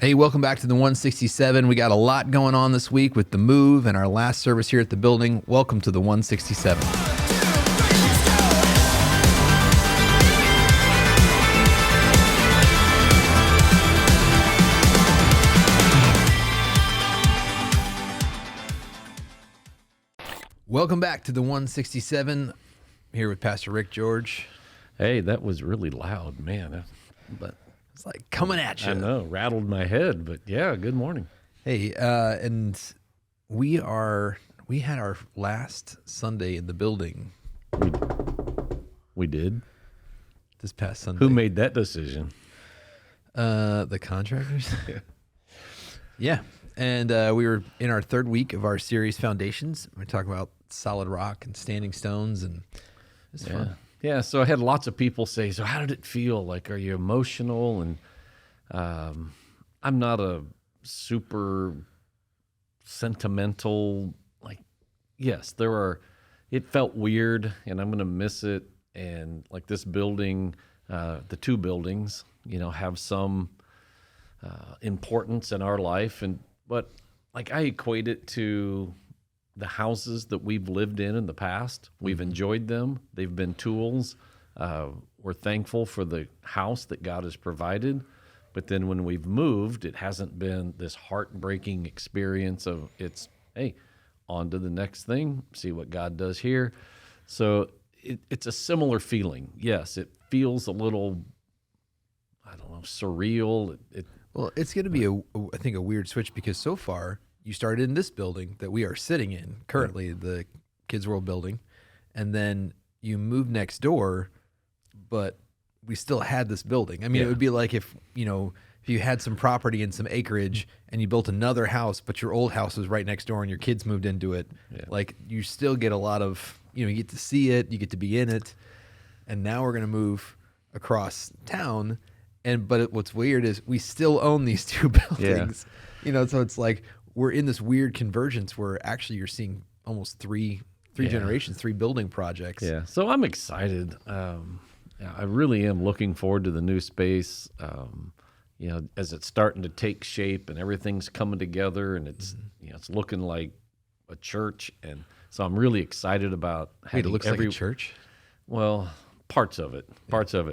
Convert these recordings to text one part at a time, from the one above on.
Hey, welcome back to the 167. We got a lot going on this week with the move and our last service here at the building. Welcome to the 167. Welcome back to the 167. Here with Pastor Rick George. Hey, that was really loud, man. But it's like coming at you. I know, rattled my head, but yeah, good morning. Hey, and we had our last Sunday in the building. We did? This past Sunday. Who made that decision? The contractors. Yeah. And we were in our third week of our series Foundations. We're talking about solid rock and standing stones, and it's fun. Yeah, so I had lots of people say, so how did it feel? Like, are you emotional? And I'm not a super sentimental, yes, it felt weird, and I'm going to miss it. And like this building, the two buildings, have some importance in our life. But like I equate it to the houses that we've lived in the past. We've enjoyed them. They've been tools. We're thankful for the house that God has provided. But then when we've moved, it hasn't been this heartbreaking experience of hey, on to the next thing, see what God does here. So it's a similar feeling. Yes, it feels a little, I don't know, surreal. Well, it's going to be, I think, a weird switch because so far you started in this building that we are sitting in currently, the Kids World building, and then you moved next door, but we still had this building. I mean, It would be like if you had some property and some acreage and you built another house, but your old house was right next door and your kids moved into it. Yeah. Like you still get a lot of, you get to see it, you get to be in it. And now we're going to move across town. But what's weird is we still own these two buildings, so it's like we're in this weird convergence where actually you're seeing almost three generations, three building projects. Yeah. So I'm excited. I really am looking forward to the new space. As it's starting to take shape and everything's coming together and it's, it's looking like a church. And so I'm really excited about it looks like a church? Well, parts of it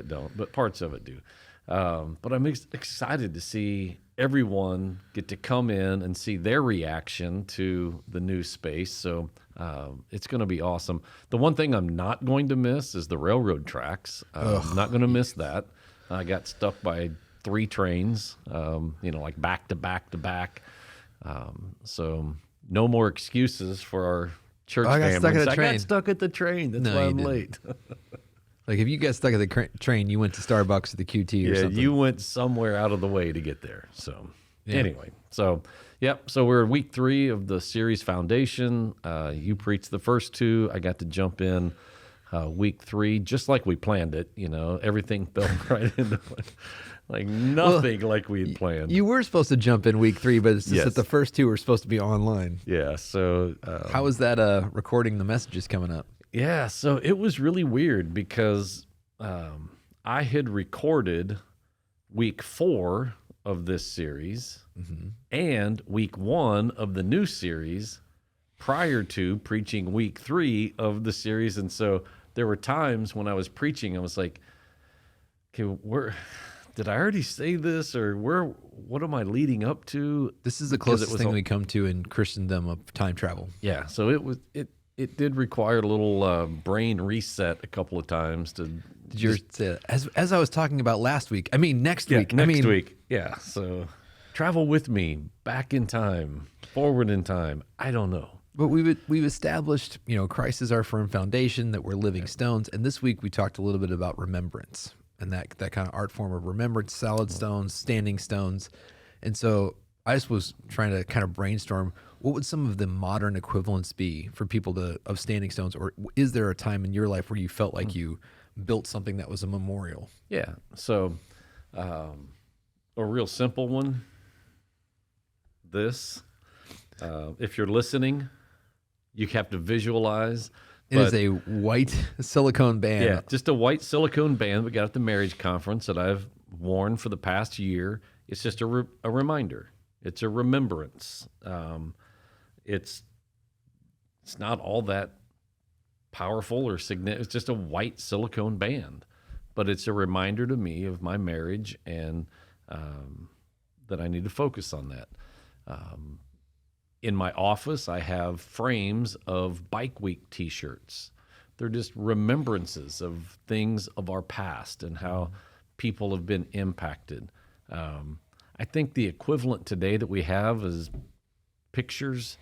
don't, but parts of it do. But I'm excited to see everyone get to come in and see their reaction to the new space. So it's going to be awesome. The one thing I'm not going to miss is the railroad tracks. I'm not going to miss that. I got stuck by 3 trains, like back to back to back. So no more excuses for our church families. I got stuck at the train. That's why I'm late. Like if you got stuck at the train, you went to Starbucks or the QT or something. Yeah, you went somewhere out of the way to get there. So anyway, so we're week 3 of the series Foundation. You preached the first 2. I got to jump in week 3, just like we planned it. Everything fell right into it. Like nothing like we had planned. You were supposed to jump in week 3, but it's just that the first 2 were supposed to be online. Yeah, so... how was that recording the messages coming up? Yeah, so it was really weird because I had recorded week 4 of this series and week 1 of the new series prior to preaching week 3 of the series. And so there were times when I was preaching, I was like, okay, did I already say this or what am I leading up to? This is the closest thing we come to in Christendom of time travel. Yeah, so it did require a little brain reset a couple of times to. Did you say that? As I was talking about last week? I mean, next week. Next week. Yeah. So travel with me back in time, forward in time. I don't know. But we've established, Christ is our firm foundation, that we're living stones. And this week we talked a little bit about remembrance and that kind of art form of remembrance, solid stones, standing stones. And so I just was trying to kind of brainstorm, what would some of the modern equivalents be for people of standing stones? Or is there a time in your life where you felt like you built something that was a memorial? Yeah. So a real simple one, if you're listening, you have to visualize. It is a white silicone band. Yeah, just a white silicone band we got at the marriage conference that I've worn for the past year. It's just a reminder. It's a remembrance. It's not all that powerful or significant. It's just a white silicone band, but it's a reminder to me of my marriage and that I need to focus on that. In my office, I have frames of Bike Week T-shirts. They're just remembrances of things of our past and how people have been impacted. I think the equivalent today that we have is pictures.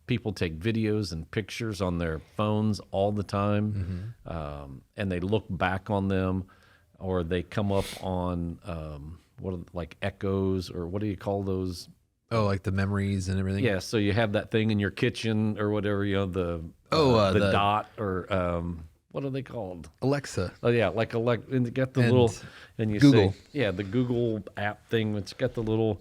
People take videos and pictures on their phones all the time, and they look back on them, or they come up on like echoes, or what do you call those? Oh, like the memories and everything. Yeah, so you have that thing in your kitchen or whatever, the dot, or what are they called? Alexa. Oh yeah, like and you got the And little, and you Google. say, yeah, the Google app thing. It's got the little,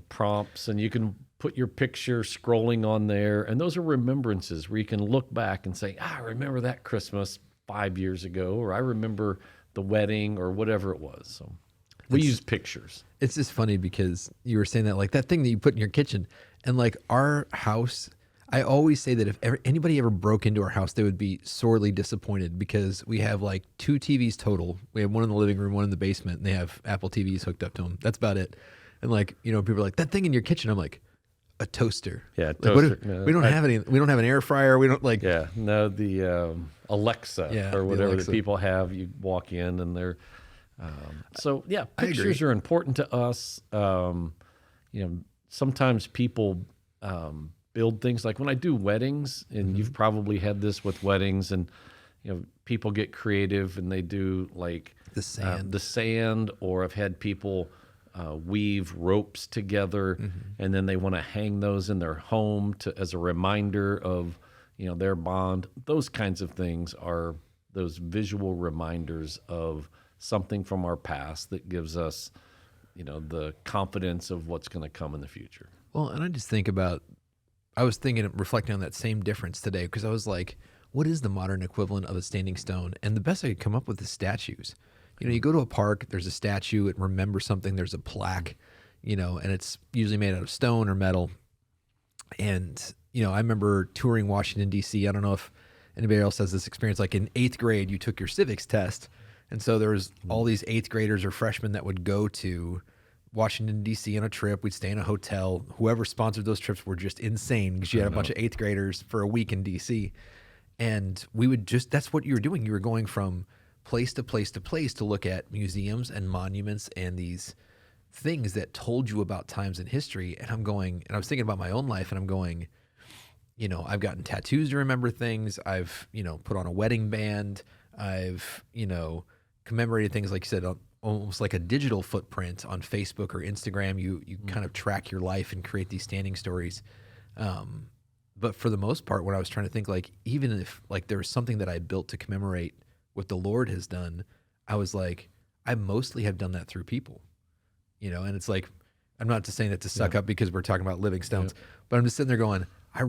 prompts, and you can put your picture scrolling on there, and those are remembrances where you can look back and say, I remember that Christmas 5 years ago, or I remember the wedding, or whatever it was. So we use pictures. It's just funny because you were saying that, like that thing that you put in your kitchen, and like our house, I always say that if anybody ever broke into our house, they would be sorely disappointed because we have like 2 TVs total. We have one in the living room, one in the basement, and they have Apple TVs hooked up to them. That's about it. And like, people are like, that thing in your kitchen. I'm like, a toaster. Yeah, toaster. No, we don't have any. We don't have an air fryer. We don't like. Yeah, no, the Alexa or whatever that people have. You walk in and they're. So yeah, pictures are important to us. Sometimes people build things like when I do weddings, and you've probably had this with weddings, and people get creative and they do like the sand, or I've had people weave ropes together, and then they want to hang those in their home as a reminder of their bond. Those kinds of things are those visual reminders of something from our past that gives us the confidence of what's going to come in the future. Well, and I just think about, I was reflecting on that same difference today, because I was like, what is the modern equivalent of a standing stone? And the best I could come up with is statues. You go to a park, there's a statue, it remembers something, there's a plaque, and it's usually made out of stone or metal. And, I remember touring Washington, D.C. I don't know if anybody else has this experience. Like in 8th grade, you took your civics test. And so there was all these 8th graders or freshmen that would go to Washington, D.C. on a trip. We'd stay in a hotel. Whoever sponsored those trips were just insane because you had a bunch of 8th graders for a week in D.C. And we would that's what you were doing. You were going from place to place to place to look at museums and monuments and these things that told you about times in history. And I was thinking about my own life, and I'm going, I've gotten tattoos to remember things. I've, put on a wedding band. I've, commemorated things, like you said, almost like a digital footprint on Facebook or Instagram. You kind of track your life and create these standing stories. But for the most part, when I was trying to think, like, even if like there was something that I built to commemorate what the Lord has done, I was like, I mostly have done that through people, and it's like, I'm not just saying that to suck up because we're talking about living stones, but I'm just sitting there going, I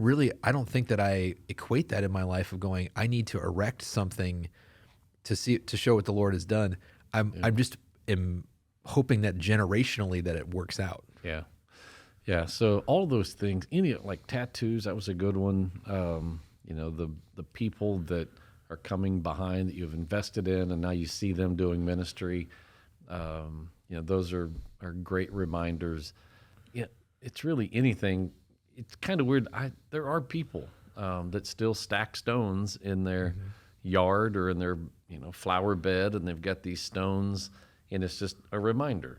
don't think that I equate that in my life of going, I need to erect something to show what the Lord has done. I'm just am hoping that generationally that it works out. Yeah. Yeah. So all those things, like tattoos, that was a good one. The people that are coming behind that you've invested in, and now you see them doing ministry. Those are great reminders. Yeah, it's really anything. It's kind of weird. There are people that still stack stones in their yard or in their flower bed, and they've got these stones, and it's just a reminder.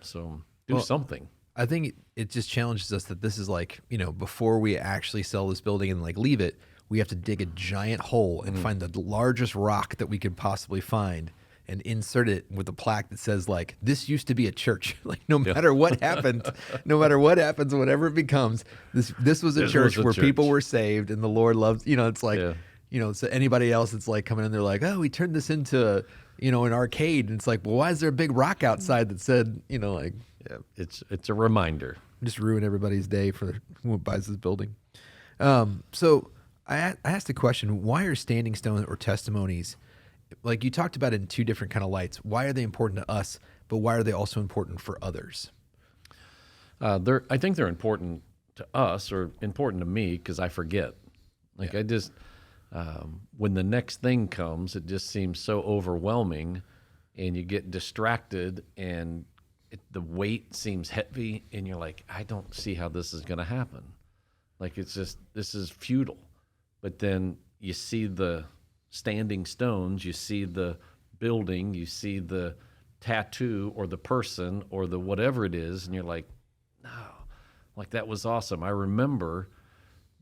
So do something. I think it just challenges us that this is like, before we actually sell this building and like leave it, we have to dig a giant hole and find the largest rock that we could possibly find and insert it with a plaque that says, like, this used to be a church. Like, no matter what happened, no matter what happens, whatever it becomes, this was a church where people were saved and the Lord loved, it's like, so anybody else that's like coming in, they're like, oh, we turned this into, an arcade. And it's like, well, why is there a big rock outside that said, like. Yeah, it's a reminder. Just ruin everybody's day for who buys this building. So I asked a question, why are standing stones or testimonies, like you talked about it in 2 different kind of lights, why are they important to us? but why are they also important for others? I think they're important to us, or important to me, because I forget. Like I just, when the next thing comes, it just seems so overwhelming, and you get distracted, and the weight seems heavy, and you're like, I don't see how this is going to happen. Like it's just, this is futile. But then you see the standing stones, you see the building, you see the tattoo or the person or the whatever it is, and you're like, no, like that was awesome. I remember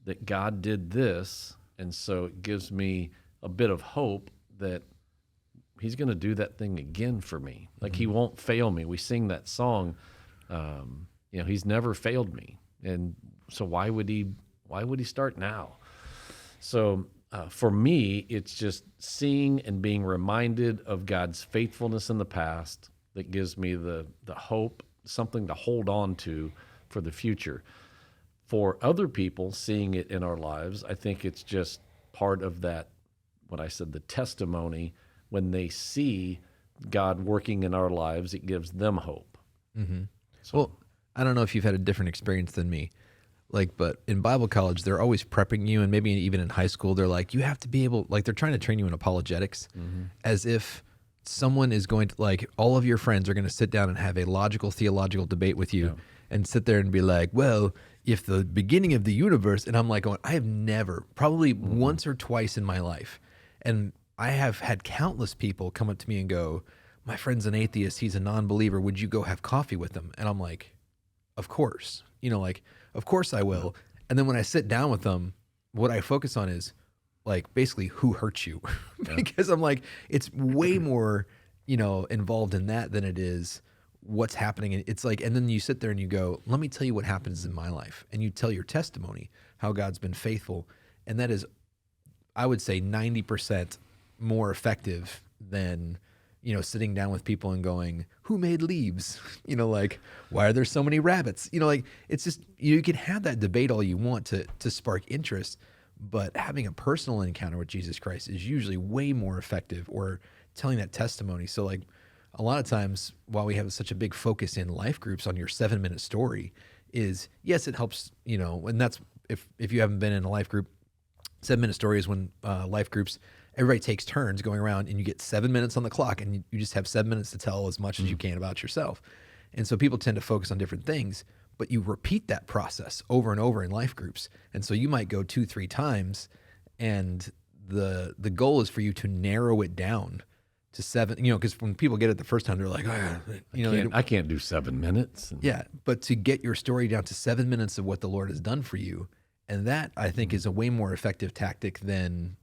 that God did this, and so it gives me a bit of hope that he's going to do that thing again for me. Like he won't fail me. We sing that song, he's never failed me. And so why would he start now? So for me, it's just seeing and being reminded of God's faithfulness in the past that gives me the hope, something to hold on to for the future. For other people, seeing it in our lives, I think it's just part of that, what I said, the testimony. When they see God working in our lives, it gives them hope. Mm-hmm. Well, I don't know if you've had a different experience than me, but in Bible college, they're always prepping you, and maybe even in high school, they're like, you have to be able, they're trying to train you in apologetics, as if someone is going to, all of your friends are going to sit down and have a logical, theological debate with you, and sit there and be like, well, if the beginning of the universe, and I'm like going, I have never, probably once or twice in my life, and I have had countless people come up to me and go, my friend's an atheist, he's a non-believer, would you go have coffee with him? And I'm like, of course, of course I will. And then when I sit down with them, what I focus on is basically who hurt you, because I'm like, it's way more, involved in that than it is what's happening. And it's like, and then you sit there and you go, let me tell you what happens in my life. And you tell your testimony, how God's been faithful. And that is, I would say 90% more effective than, sitting down with people and going, who made leaves? Why are there so many rabbits? It's just, you can have that debate all you want to spark interest, but having a personal encounter with Jesus Christ is usually way more effective, or telling that testimony. So a lot of times, while we have such a big focus in life groups on your 7-minute story, is yes, it helps, and that's, if you haven't been in a life group, 7-minute story is when life groups, everybody takes turns going around, and you get 7 minutes on the clock, and you just have 7 minutes to tell as much as you can about yourself. And so people tend to focus on different things, but you repeat that process over and over in life groups. And so you might go 2-3 times, and the goal is for you to narrow it down to 7, because when people get it the first time, they're like, I can't do 7 minutes. Yeah, but to get your story down to 7 minutes of what the Lord has done for you, and that, I think, is a way more effective tactic than,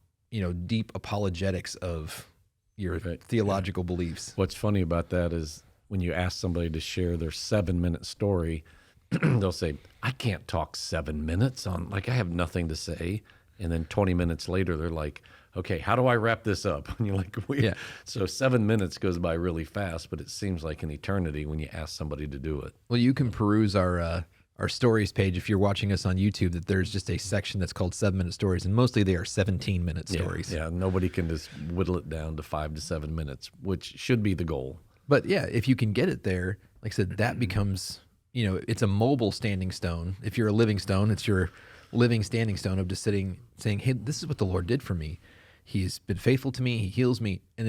deep apologetics of your theological beliefs. What's funny about that is when you ask somebody to share their 7-minute story, they'll say, I can't talk 7 minutes on, I have nothing to say. And then 20 minutes later, they're like, okay, how do I wrap this up? And you're like, yeah. So 7 minutes goes by really fast, but it seems like an eternity when you ask somebody to do it. Well, you can peruse our stories page if you're watching us on YouTube, that there's just a section that's called 7-minute stories, and mostly they are 17-minute stories. Yeah, nobody can just whittle it down to 5 to 7 minutes, which should be the goal. But yeah, if you can get it there, like I said, that becomes, it's a mobile standing stone. If you're a living stone, it's your living standing stone of just sitting, saying, hey, this is what the Lord did for me. He's been faithful to me. He heals me. And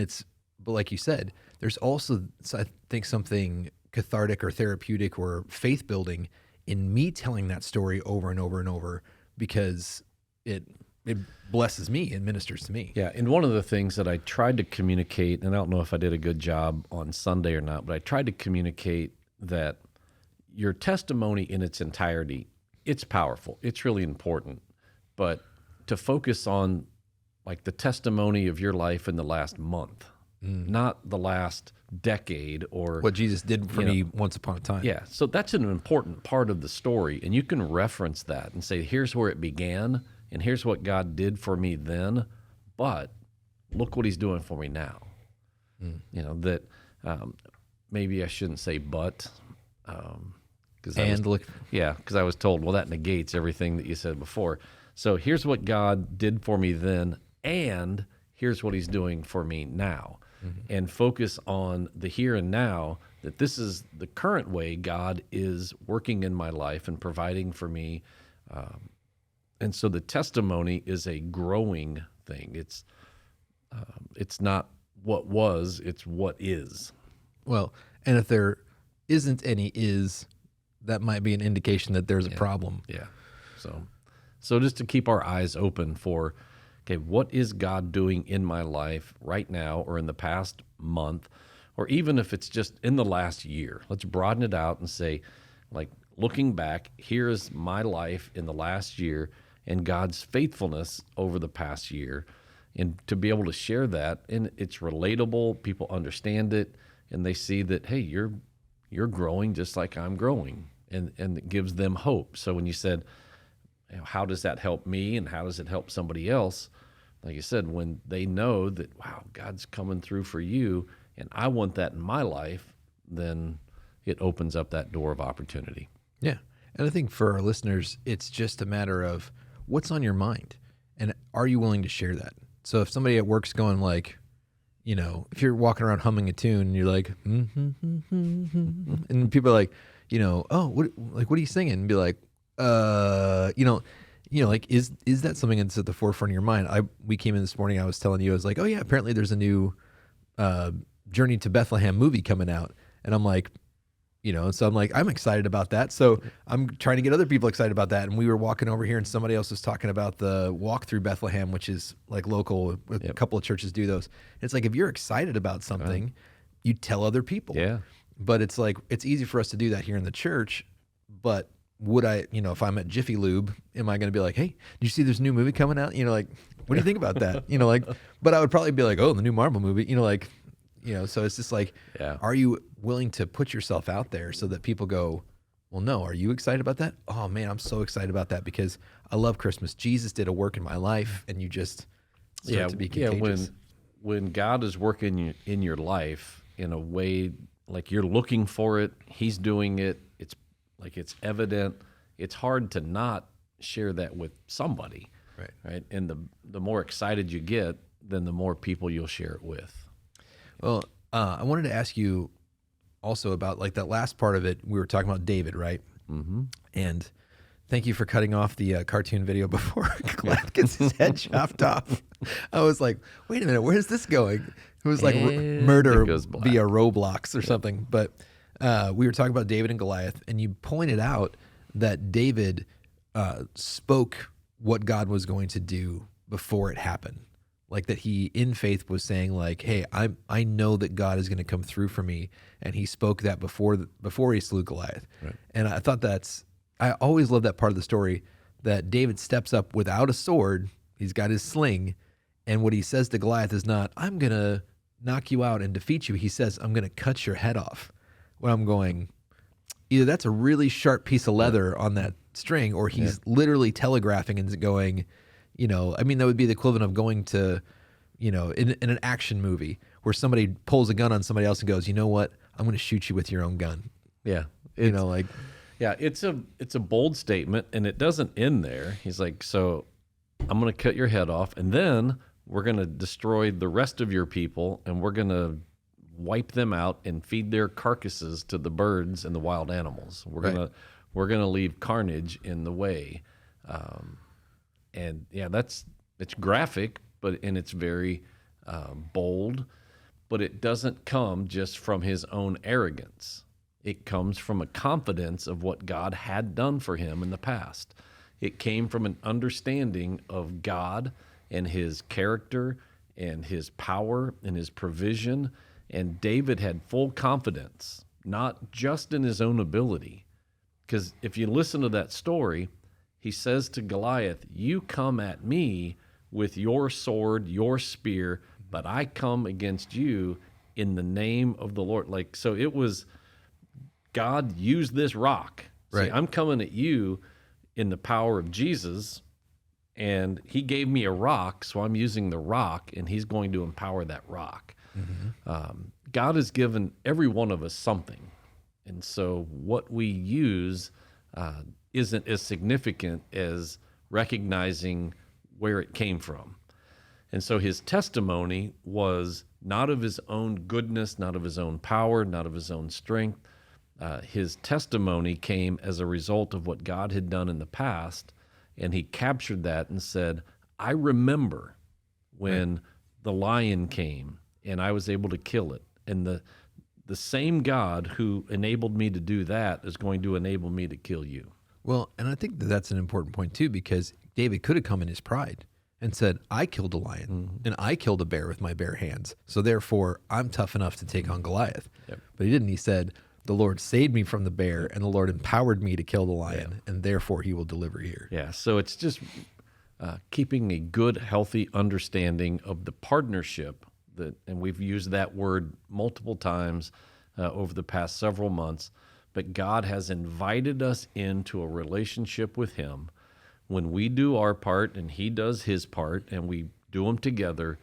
but like you said, there's also, I think, something cathartic or therapeutic or faith building in me telling that story over and over and over, because it blesses me and ministers to me. Yeah, and one of the things that I tried to communicate, and I don't know if I did a good job on Sunday or not, but I tried to communicate that your testimony in its entirety, it's powerful. It's really important. But to focus on the testimony of your life in the last month, not the last decade, or what Jesus did for me once upon a time. Yeah, so that's an important part of the story, and you can reference that and say, here's where it began, and here's what God did for me then, but look what he's doing for me now. That maybe I shouldn't say but, because I was told, well, that negates everything that you said before. So here's what God did for me then, and here's what he's doing for me now. And focus on the here and now, that this is the current way God is working in my life and providing for me. And so the testimony is a growing thing. It's not what was, it's what is. Well, and if there isn't any that might be an indication that there's a problem. Yeah. So just to keep our eyes open for, okay, what is God doing in my life right now or in the past month, or even if it's just in the last year? Let's broaden it out and say, like, looking back, here's my life in the last year and God's faithfulness over the past year. And to be able to share that, and it's relatable, people understand it, and they see that, hey, you're growing just like I'm growing, and it gives them hope. So when you said, how does that help me and how does it help somebody else? Like you said, when they know that, wow, God's coming through for you and I want that in my life, then it opens up that door of opportunity. Yeah. And I think for our listeners, it's just a matter of what's on your mind and are you willing to share that? So if somebody at work's going like, if you're walking around humming a tune and you're like, and people are like, oh, what are you singing? And be like, like, is that something that's at the forefront of your mind? We came in this morning, I was telling you, I was like, oh yeah, apparently there's a new Journey to Bethlehem movie coming out. And I'm like, so I'm like, I'm excited about that. So I'm trying to get other people excited about that. And we were walking over here and somebody else was talking about the walk through Bethlehem, which is like local. A couple of churches do those. It's like, if you're excited about something, you tell other people. Yeah. But it's like, it's easy for us to do that here in the church. But would I, if I'm at Jiffy Lube, am I going to be like, hey, did you see this new movie coming out? Like, what do you think about that? But I would probably be like, oh, the new Marvel movie, so it's just like, are you willing to put yourself out there so that people go, well, no, are you excited about that? Oh man, I'm so excited about that because I love Christmas. Jesus did a work in my life, and you just start to be contagious. When God is working in your life in a way like you're looking for it, He's doing it. It's like it's evident. It's hard to not share that with somebody, right? And the more excited you get, then the more people you'll share it with. Well, I wanted to ask you also about like that last part of it. We were talking about David, right? Mm-hmm. And thank you for cutting off the cartoon video before Glad gets his head chopped off. I was like, wait a minute, where's this going? It was like murder via Roblox or something. But we were talking about David and Goliath, and you pointed out that David spoke what God was going to do before it happened. Like that he, in faith, was saying like, hey, I know that God is going to come through for me. And he spoke that before he slew Goliath. Right. And I thought I always love that part of the story, that David steps up without a sword. He's got his sling. And what he says to Goliath is not, I'm going to knock you out and defeat you. He says, I'm going to cut your head off. When I'm going, either that's a really sharp piece of leather on that string, or he's literally telegraphing and going, that would be the equivalent of going to, in an action movie where somebody pulls a gun on somebody else and goes, you know what? I'm going to shoot you with your own gun. Yeah. It's a bold statement, and it doesn't end there. He's like, so I'm going to cut your head off, and then we're going to destroy the rest of your people, and we're going to wipe them out and feed their carcasses to the birds and the wild animals. We're gonna leave carnage in the way. And it's graphic, and it's very bold, but it doesn't come just from his own arrogance. It comes from a confidence of what God had done for him in the past. It came from an understanding of God and his character and his power and his provision. And David had full confidence, not just in his own ability. Because if you listen to that story, he says to Goliath, you come at me with your sword, your spear, but I come against you in the name of the Lord. Like, so it was, God used this rock. Right. See, I'm coming at you in the power of Jesus, and he gave me a rock, so I'm using the rock, and he's going to empower that rock. Mm-hmm. God has given every one of us something. And so what we use isn't as significant as recognizing where it came from. And so his testimony was not of his own goodness, not of his own power, not of his own strength. His testimony came as a result of what God had done in the past, and he captured that and said, I remember when the lion came and I was able to kill it. And the same God who enabled me to do that is going to enable me to kill you. Well, and I think that that's an important point too, because David could have come in his pride and said, I killed a lion and I killed a bear with my bare hands. So therefore, I'm tough enough to take on Goliath. Yep. But he didn't. He said, the Lord saved me from the bear and the Lord empowered me to kill the lion, and therefore he will deliver here. Yeah, so it's just keeping a good, healthy understanding of the partnership and we've used that word multiple times over the past several months, but God has invited us into a relationship with him. When we do our part and he does his part and we do them together,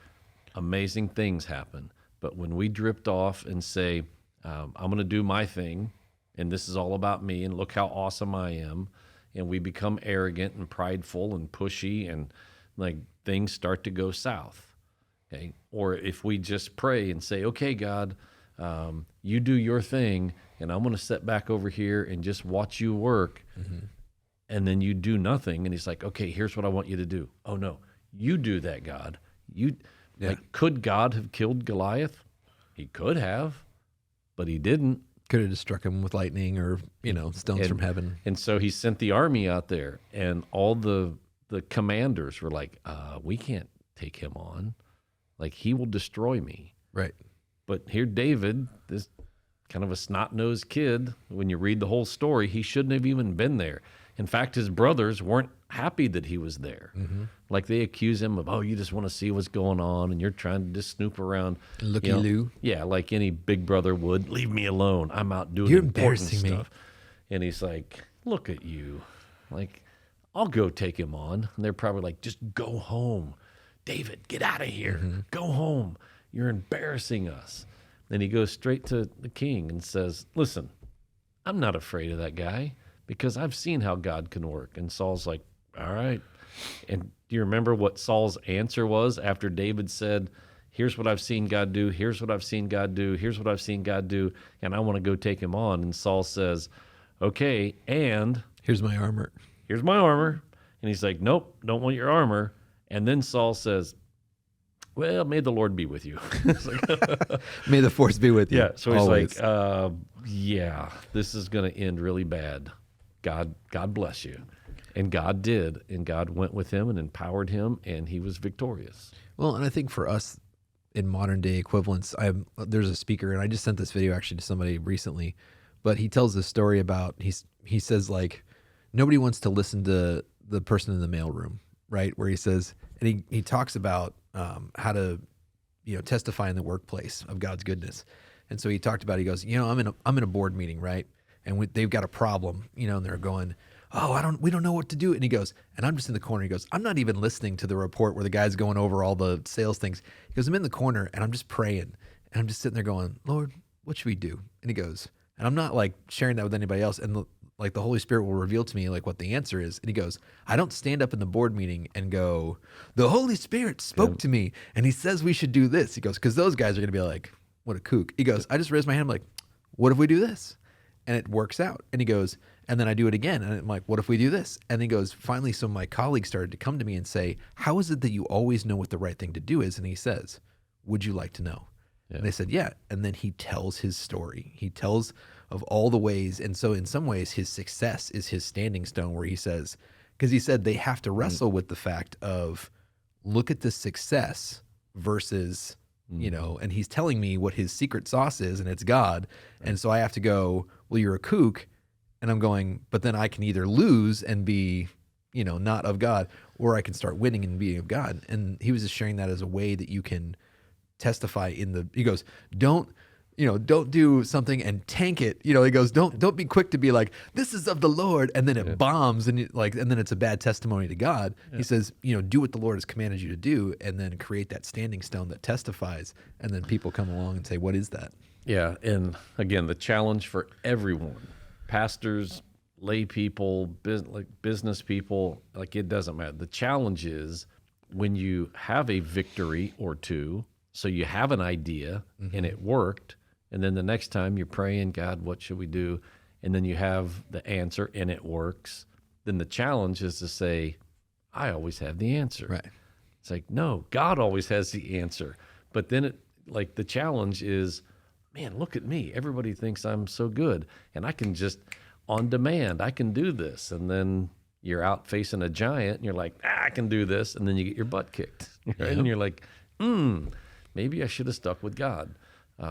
amazing things happen. But when we drift off and say, I'm going to do my thing, and this is all about me, and look how awesome I am, and we become arrogant and prideful and pushy, and like things start to go south. Okay? Or if we just pray and say, okay, God, you do your thing, and I'm going to sit back over here and just watch you work, and then you do nothing, and he's like, okay, here's what I want you to do. Oh, no, you do that, God. Like, could God have killed Goliath? He could have, but he didn't. Could have just struck him with lightning or, stones from heaven. And so he sent the army out there, and all the commanders were like, we can't take him on. Like, he will destroy me. Right. But here David, this kind of a snot-nosed kid, when you read the whole story, he shouldn't have even been there. In fact, his brothers weren't happy that he was there. Like, they accuse him of, oh, you just want to see what's going on, and you're trying to just snoop around. Looky-loo. Yeah, like any big brother would. Leave me alone. I'm out doing You're important embarrassing stuff. And he's like, look at you. Like, I'll go take him on. And they're probably like, just go home. David, get out of here. Go home. You're embarrassing us. Then he goes straight to the king and says, listen, I'm not afraid of that guy because I've seen how God can work. And Saul's like, all right. And do you remember what Saul's answer was after David said, here's what I've seen God do, here's what I've seen God do, here's what I've seen God do, and I want to go take him on. And Saul says, okay, and Here's my armor. here's my armor. And he's like, nope, don't want your armor. And then Saul says, well, may the Lord be with you. It's like, May the force be with you. yeah, so he's always. like, yeah, this is going to end really bad. God bless you. And God did, and God went with him and empowered him, and he was victorious. Well, and I think for us in modern day equivalents, there's a speaker, and I just sent this video actually to somebody recently, but he tells this story about, he says, like, nobody wants to listen to the person in the mailroom, right? Where he says, and he talks about how to, testify in the workplace of God's goodness. And so he talked about, he goes, I'm in a board meeting, right? And they've got a problem, and they're going, oh, we don't know what to do. And he goes, and I'm just in the corner. He goes, I'm not even listening to the report where the guy's going over all the sales things. He goes, I'm in the corner and I'm just praying. And I'm just sitting there going, Lord, what should we do? And he goes, and I'm not like sharing that with anybody else. And the Holy Spirit will reveal to me like what the answer is. And he goes, I don't stand up in the board meeting and go, the Holy Spirit spoke to me and he says we should do this. He goes, because those guys are going to be like, what a kook. He goes, I just raise my hand. I'm like, what if we do this? And it works out. And he goes, and then I do it again. And I'm like, what if we do this? And then he goes, finally, so my colleagues started to come to me and say, how is it that you always know what the right thing to do is? And he says, would you like to know? Yeah. And they said, yeah. And then he tells his story. He tells of all the ways. And so in some ways, his success is his standing stone where he says, because he said they have to wrestle with the fact of, look at the success versus, and he's telling me what his secret sauce is, and it's God. Right. And so I have to go, well, you're a kook. And I'm going, but then I can either lose and be, not of God, or I can start winning and being of God. And he was just sharing that as a way that you can testify he goes, don't do something and tank it. He goes, don't be quick to be like, this is of the Lord. And then it bombs and then it's a bad testimony to God. Yeah. He says, do what the Lord has commanded you to do and then create that standing stone that testifies. And then people come along and say, what is that? Yeah. And again, the challenge for everyone, pastors, lay people, business people, like it doesn't matter. The challenge is when you have a victory or two, So you have an idea and it worked. And then the next time you're praying, God, what should we do? And then you have the answer and it works. Then the challenge is to say, I always have the answer. Right. It's like, no, God always has the answer. But then the challenge is, man, look at me. Everybody thinks I'm so good. And I can just, on demand, I can do this. And then you're out facing a giant and you're like, I can do this. And then you get your butt kicked. Right? Yep. And you're like, maybe I should have stuck with God.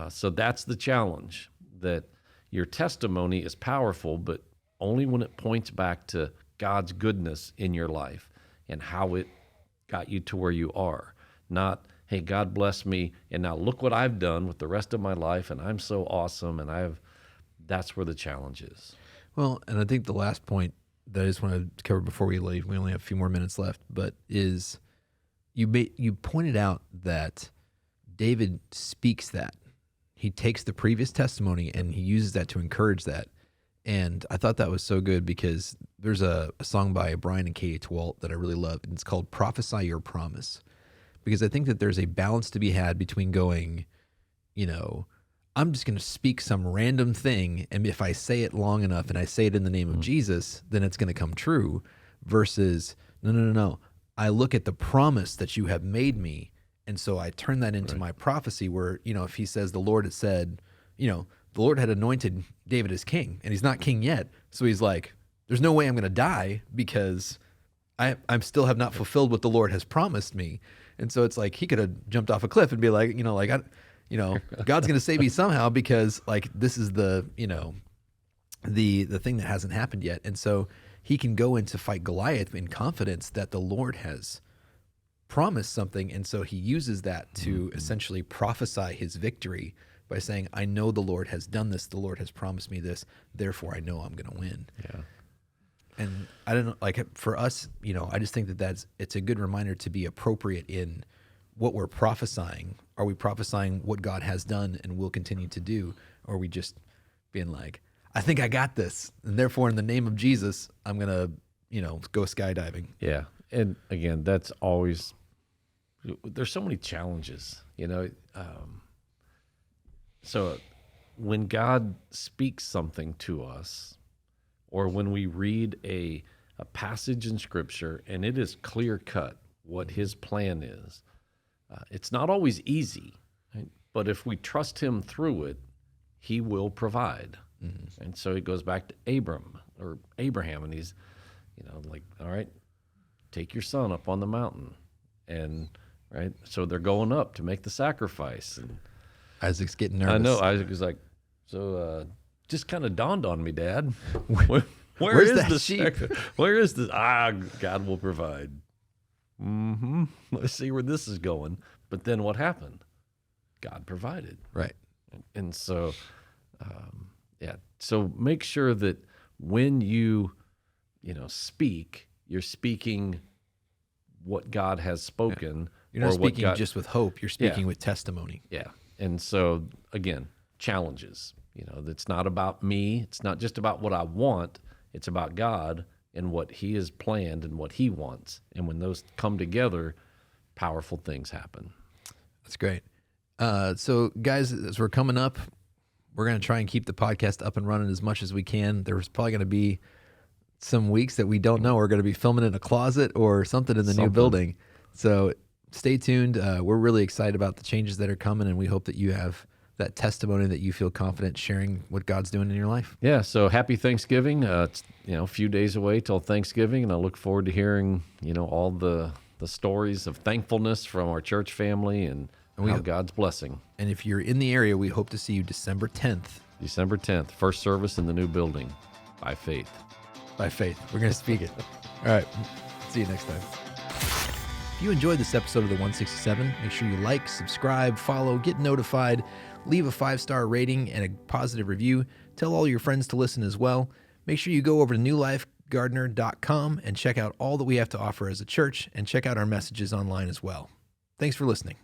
So that's the challenge, that your testimony is powerful, but only when it points back to God's goodness in your life and how it got you to where you are. Not, hey, God bless me, and now look what I've done with the rest of my life, and I'm so awesome, and that's where the challenge is. Well, and I think the last point that I just want to cover before we leave, we only have a few more minutes left, but is you pointed out that David speaks that. He takes the previous testimony and he uses that to encourage that. And I thought that was so good because there's a song by Brian and Katie Twalt that I really love, and it's called Prophesy Your Promise. Because I think that there's a balance to be had between going, I'm just going to speak some random thing, and if I say it long enough and I say it in the name of Jesus, then it's going to come true, versus, no. I look at the promise that you have made me, and so I turn that into my prophecy where, if he says the Lord had said, the Lord had anointed David as king, and he's not king yet. So he's like, there's no way I'm going to die because I still have not fulfilled what the Lord has promised me. And so it's like he could have jumped off a cliff and be like, God's going to save me somehow because this is the thing that hasn't happened yet. And so he can go in to fight Goliath in confidence that the Lord has promised something. And so he uses that to essentially prophesy his victory by saying, I know the Lord has done this. The Lord has promised me this. Therefore, I know I'm going to win. Yeah. And I don't know, for us, I just think that it's a good reminder to be appropriate in what we're prophesying. Are we prophesying what God has done and will continue to do? Or are we just being like, I think I got this, and therefore in the name of Jesus, I'm going to, go skydiving. Yeah. And again, that's always, there's so many challenges, So when God speaks something to us, or when we read a passage in Scripture and it is clear cut what his plan is, it's not always easy, right? But if we trust him through it, he will provide. Mm-hmm. And so it goes back to Abraham, and he's, all right, take your son up on the mountain. And, right, so they're going up to make the sacrifice. And Isaac's getting nervous. I know. Isaac is like, so just kind of dawned on me, Dad. Where's that the sheep? Where is this? God will provide. Let's see where this is going. But then what happened? God provided. Right. And so, so make sure that when you speak, you're speaking what God has spoken. Yeah. You're not speaking just with hope. You're speaking with testimony. Yeah. And so, again, challenges. It's not about me. It's not just about what I want. It's about God and what he has planned and what he wants. And when those come together, powerful things happen. That's great. So, guys, as we're coming up, we're going to try and keep the podcast up and running as much as we can. There's probably going to be some weeks that we don't know. We're going to be filming in a closet or something in the new building. So stay tuned. We're really excited about the changes that are coming, and we hope that you have that testimony that you feel confident sharing what God's doing in your life. Yeah, so happy Thanksgiving. It's a few days away till Thanksgiving, and I look forward to hearing all the stories of thankfulness from our church family and how God's blessing. And if you're in the area, we hope to see you December 10th. December 10th, first service in the new building, by faith. By faith. We're going to speak it. All right. See you next time. If you enjoyed this episode of the 167, make sure you like, subscribe, follow, get notified, leave a 5-star rating and a positive review. Tell all your friends to listen as well. Make sure you go over to newlifegardener.com and check out all that we have to offer as a church, and check out our messages online as well. Thanks for listening.